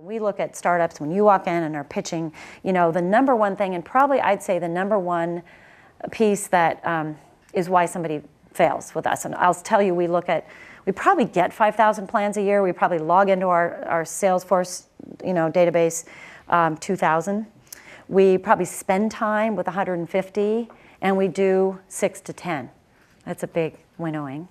We look at startups when you walk in and are pitching, the number one thing, and probably I'd say the number one piece that is why somebody fails with us. And I'll tell you, we probably get 5,000 plans a year. We probably log into our Salesforce, database 2,000. We probably spend time with 150, and we do 6 to 10. That's a big winnowing.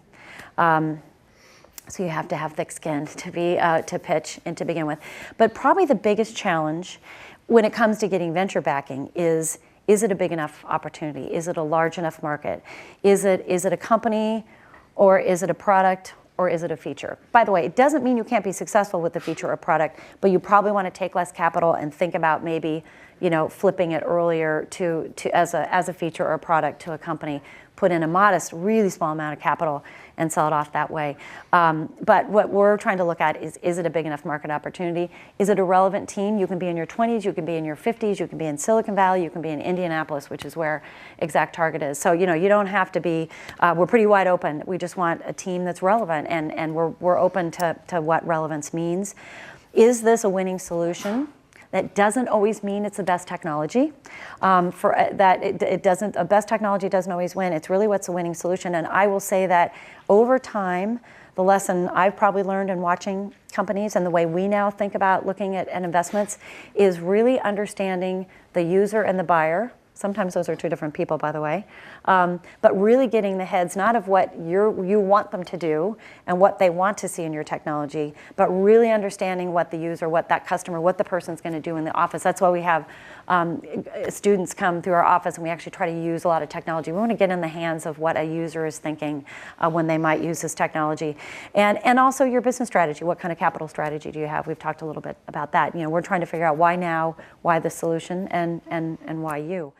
So you have to have thick skin to pitch and to begin with. But probably the biggest challenge when it comes to getting venture backing is it a big enough opportunity? Is it a large enough market? Is it a company, or is it a product, or is it a feature? By the way, it doesn't mean you can't be successful with the feature or product, but you probably want to take less capital and think about maybe flipping it earlier as a feature or a product to a company. Put in a modest, really small amount of capital and sell it off that way. But what we're trying to look at is it a big enough market opportunity? Is it a relevant team? You can be in your 20s, you can be in your 50s, you can be in Silicon Valley, you can be in Indianapolis, which is where ExactTarget is. So you don't have to be, we're pretty wide open. We just want a team that's relevant, and we're open to what relevance means. Is this a winning solution? That doesn't always mean it's the best technology. A best technology doesn't always win. It's really what's a winning solution. And I will say that over time, the lesson I've probably learned in watching companies and the way we now think about looking at investments is really understanding the user and the buyer. Sometimes those are two different people, by the way. But really getting the heads, not of what you want them to do and what they want to see in your technology, but really understanding what the user, what that customer, what the person's going to do in the office. That's why we have students come through our office, and we actually try to use a lot of technology. We want to get in the hands of what a user is thinking when they might use this technology. And also your business strategy. What kind of capital strategy do you have? We've talked a little bit about that. We're trying to figure out why now, why the solution, and why you.